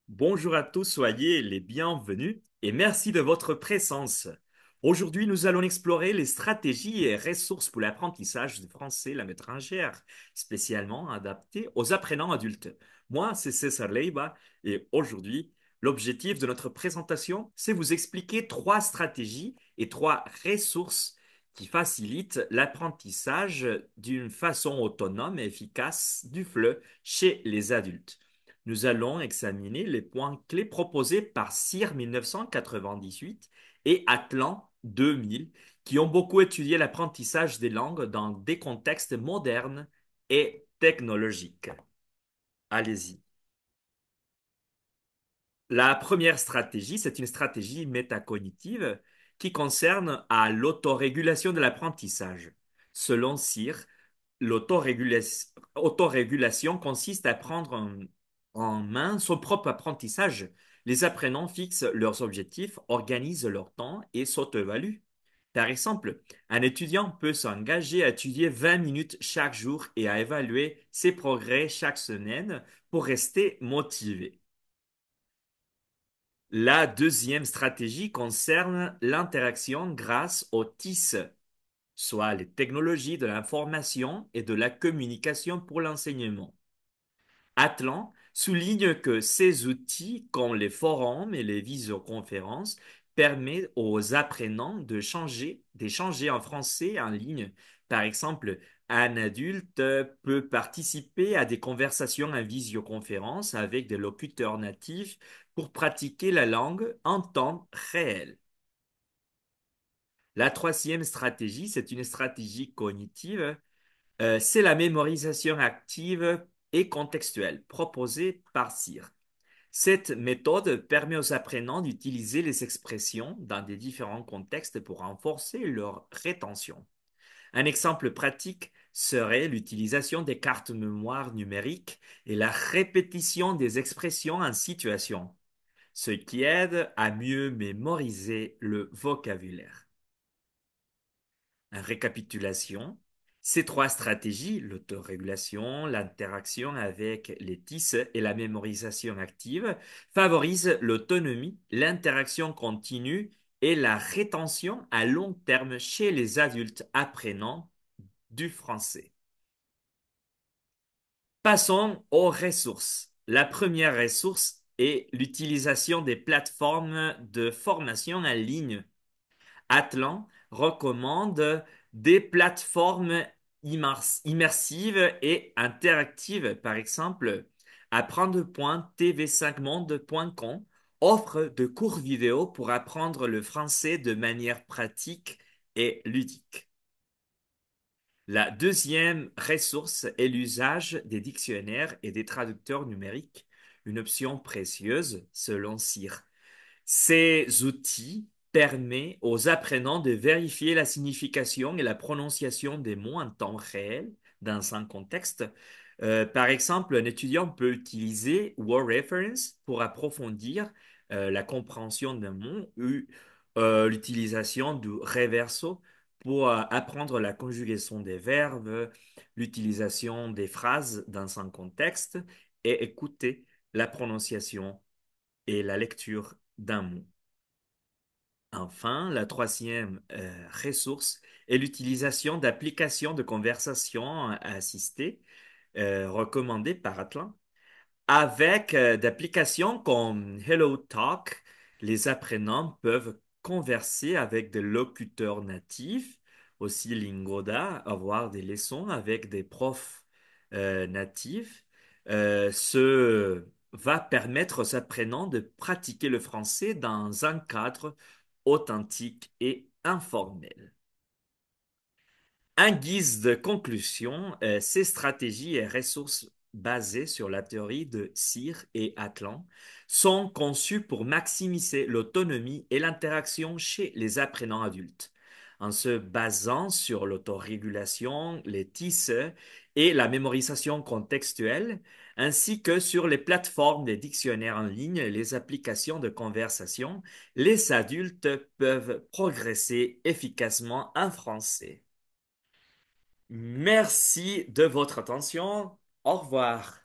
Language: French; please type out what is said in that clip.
Bonjour à tous, soyez les bienvenus et merci de votre présence. Aujourd'hui, nous allons explorer les stratégies et ressources pour l'apprentissage du français langue étrangère, spécialement adaptées aux apprenants adultes. Moi, c'est César Leiva et aujourd'hui, l'objectif de notre présentation, c'est vous expliquer trois stratégies et trois ressources qui facilitent l'apprentissage d'une façon autonome et efficace du FLE chez les adultes. Nous allons examiner les points clés proposés par CIR 1998 et Atlan 2000, qui ont beaucoup étudié l'apprentissage des langues dans des contextes modernes et technologiques. Allez-y. La première stratégie, c'est une stratégie métacognitive qui concerne à l'autorégulation de l'apprentissage. Selon CIR, l'autorégulation consiste à prendre en main son propre apprentissage. Les apprenants fixent leurs objectifs, organisent leur temps et s'auto-évaluent. Par exemple, un étudiant peut s'engager à étudier 20 minutes chaque jour et à évaluer ses progrès chaque semaine pour rester motivé. La deuxième stratégie concerne l'interaction grâce aux TIS, soit les technologies de l'information et de la communication pour l'enseignement. Atlan souligne que ces outils, comme les forums et les visioconférences, permettent aux apprenants d'échanger en français en ligne. Par exemple, un adulte peut participer à des conversations en visioconférence avec des locuteurs natifs pour pratiquer la langue en temps réel. La troisième stratégie, c'est une stratégie cognitive, c'est la mémorisation active et contextuelle proposée par CIR. Cette méthode permet aux apprenants d'utiliser les expressions dans des différents contextes pour renforcer leur rétention. Un exemple pratique serait l'utilisation des cartes mémoire numériques et la répétition des expressions en situation, ce qui aide à mieux mémoriser le vocabulaire. En récapitulation, ces trois stratégies, l'autorégulation, l'interaction avec les TIS et la mémorisation active, favorisent l'autonomie, l'interaction continue et la rétention à long terme chez les adultes apprenants du français. Passons aux ressources. La première ressource est l'utilisation des plateformes de formation en ligne. Atlan recommande des plateformes immersives et interactives. Par exemple, apprendre.tv5monde.com offre de courts vidéos pour apprendre le français de manière pratique et ludique. La deuxième ressource est l'usage des dictionnaires et des traducteurs numériques, une option précieuse selon CIR. Ces outils permettent aux apprenants de vérifier la signification et la prononciation des mots en temps réel dans un contexte. Par exemple, un étudiant peut utiliser Word Reference pour approfondir la compréhension d'un mot ou l'utilisation du reverso pour apprendre la conjugaison des verbes, l'utilisation des phrases dans un contexte et écouter la prononciation et la lecture d'un mot. Enfin, la troisième ressource est l'utilisation d'applications de conversation assistée recommandées par Atlan. Avec d'applications comme HelloTalk, les apprenants peuvent converser avec des locuteurs natifs, aussi Lingoda, avoir des leçons avec des profs natifs. Ce va permettre aux apprenants de pratiquer le français dans un cadre authentique et informel. En guise de conclusion, ces stratégies et ressources basées sur la théorie de Cyr et Atlan sont conçues pour maximiser l'autonomie et l'interaction chez les apprenants adultes. En se basant sur l'autorégulation, les TIS et la mémorisation contextuelle, ainsi que sur les plateformes des dictionnaires en ligne et les applications de conversation, les adultes peuvent progresser efficacement en français. Merci de votre attention. Au revoir.